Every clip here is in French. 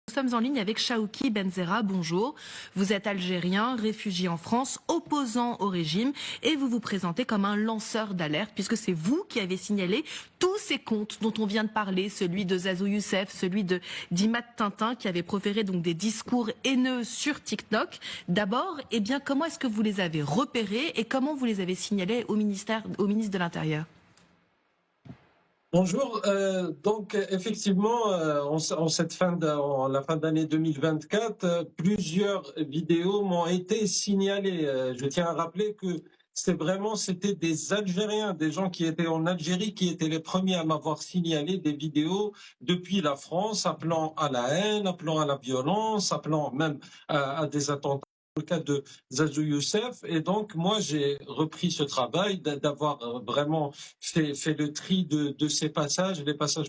Nous sommes en ligne avec Chaouki Benzera, bonjour. Vous êtes algérien, réfugié en France, opposant au régime et vous vous présentez comme un lanceur d'alerte puisque c'est vous qui avez signalé tous ces comptes dont on vient de parler, celui de Zazu Youssef, celui de d'Imad Tintin qui avait proféré donc des discours haineux sur TikTok. D'abord, comment est-ce que vous les avez repérés et comment vous les avez signalés au ministre de l'Intérieur ? Bonjour. Effectivement, en la fin d'année 2024, plusieurs vidéos m'ont été signalées. Je tiens à rappeler que c'était des Algériens, des gens qui étaient en Algérie, qui étaient les premiers à m'avoir signalé des vidéos depuis la France, appelant à la haine, appelant à la violence, appelant même à des attentats. Le cas de Zazu Youssef. Et donc, moi, j'ai repris ce travail d'avoir vraiment fait le tri de ces passages, les passages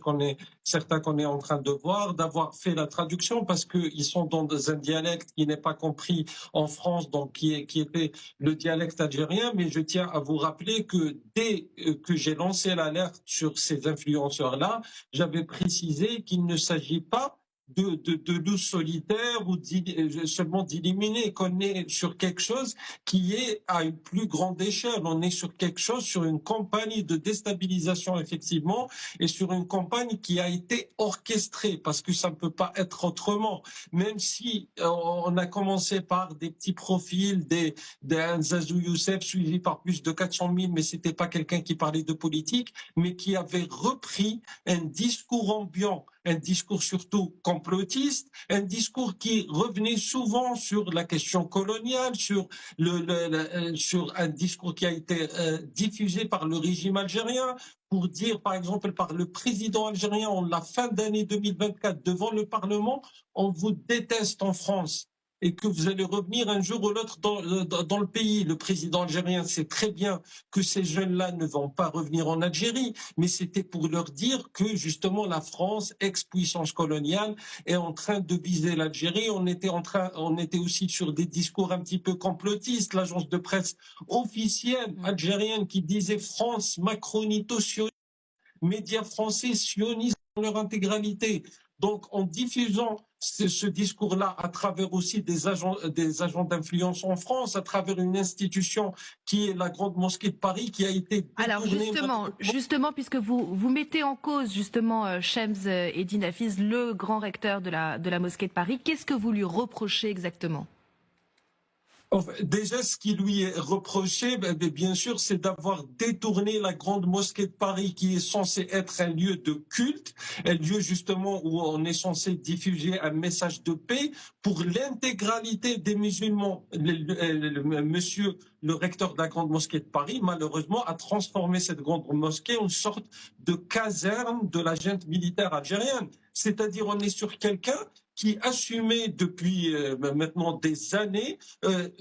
certains qu'on est en train de voir, d'avoir fait la traduction parce qu'ils sont dans un dialecte qui n'est pas compris en France, donc qui était le dialecte algérien. Mais je tiens à vous rappeler que dès que j'ai lancé l'alerte sur ces influenceurs-là, j'avais précisé qu'il ne s'agit pas de loups solitaires ou seulement d'éliminer, qu'on est sur quelque chose qui est à une plus grande échelle. On est sur quelque chose, sur une campagne de déstabilisation, effectivement, et sur une campagne qui a été orchestrée, parce que ça ne peut pas être autrement. Même si on a commencé par des petits profils, d'un Zazu Youssef suivi par plus de 400 000, mais c'était pas quelqu'un qui parlait de politique, mais qui avait repris un discours ambiant, un discours surtout complotiste, un discours qui revenait souvent sur la question coloniale, sur un discours qui a été diffusé par le régime algérien, pour dire, par exemple, par le président algérien en la fin d'année 2024 devant le Parlement, on vous déteste en France et que vous allez revenir un jour ou l'autre dans le pays. Le président algérien sait très bien que ces jeunes-là ne vont pas revenir en Algérie, mais c'était pour leur dire que justement la France, ex-puissance coloniale, est en train de viser l'Algérie. On était aussi sur des discours un petit peu complotistes. L'agence de presse officielle algérienne qui disait France macronito-sioniste, médias français sionistes dans leur intégralité. Donc, en diffusant ce discours-là à travers aussi des agents d'influence en France, à travers une institution qui est la Grande Mosquée de Paris, qui a été détournée. Alors justement, puisque vous mettez en cause justement Shams Eddine Hafiz, le grand recteur de la Mosquée de Paris, qu'est-ce que vous lui reprochez exactement ? Déjà, ce qui lui est reproché, bien sûr, c'est d'avoir détourné la Grande Mosquée de Paris, qui est censée être un lieu de culte, un lieu justement où on est censé diffuser un message de paix pour l'intégralité des musulmans. Monsieur le recteur de la Grande Mosquée de Paris, malheureusement, a transformé cette Grande Mosquée en sorte de caserne de la junte militaire algérienne. C'est-à-dire, on est sur quelqu'un qui assumait depuis maintenant des années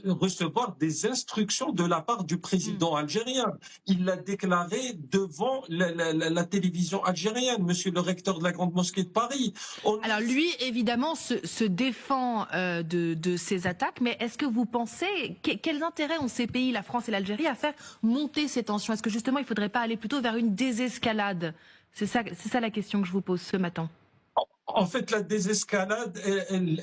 recevoir des instructions de la part du président algérien. Il l'a déclaré devant la télévision algérienne, monsieur le recteur de la Grande Mosquée de Paris. Alors lui, évidemment, se défend de ces attaques, mais est-ce que vous pensez, quels intérêts ont ces pays, la France et l'Algérie, à faire monter ces tensions ? Est-ce que justement, il ne faudrait pas aller plutôt vers une désescalade ? C'est ça la question que je vous pose ce matin. En fait, la désescalade,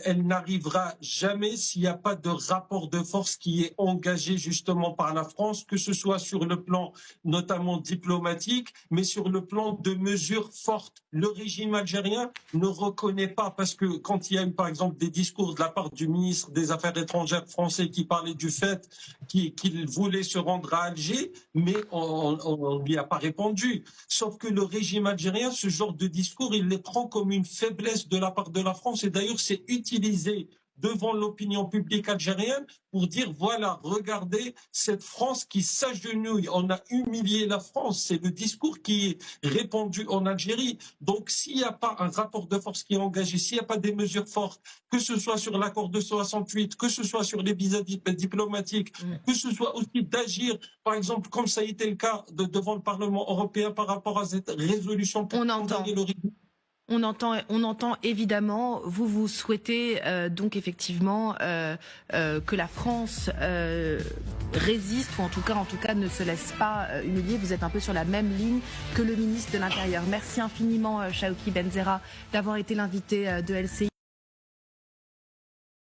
elle n'arrivera jamais s'il n'y a pas de rapport de force qui est engagé justement par la France, que ce soit sur le plan notamment diplomatique, mais sur le plan de mesures fortes. Le régime algérien ne reconnaît pas, parce que quand il y a eu par exemple des discours de la part du ministre des Affaires étrangères français qui parlait du fait qu'il voulait se rendre à Alger, mais on ne lui a pas répondu. Sauf que le régime algérien, ce genre de discours, il les prend comme une faiblesse de la part de la France, et d'ailleurs c'est utilisé devant l'opinion publique algérienne pour dire voilà, regardez cette France qui s'agenouille, on a humilié la France. C'est le discours qui est répandu en Algérie. Donc s'il n'y a pas un rapport de force qui est engagé, s'il n'y a pas des mesures fortes, que ce soit sur l'accord de 68, que ce soit sur les visas diplomatiques, que ce soit aussi d'agir, par exemple, comme ça a été le cas devant le Parlement européen par rapport à cette résolution pour condamner le régime. On entend évidemment, vous souhaitez donc effectivement que la France résiste, ou en tout cas ne se laisse pas humilier. Vous êtes un peu sur la même ligne que le ministre de l'Intérieur. Merci infiniment, Chaouki Benzera, d'avoir été l'invité de LCI.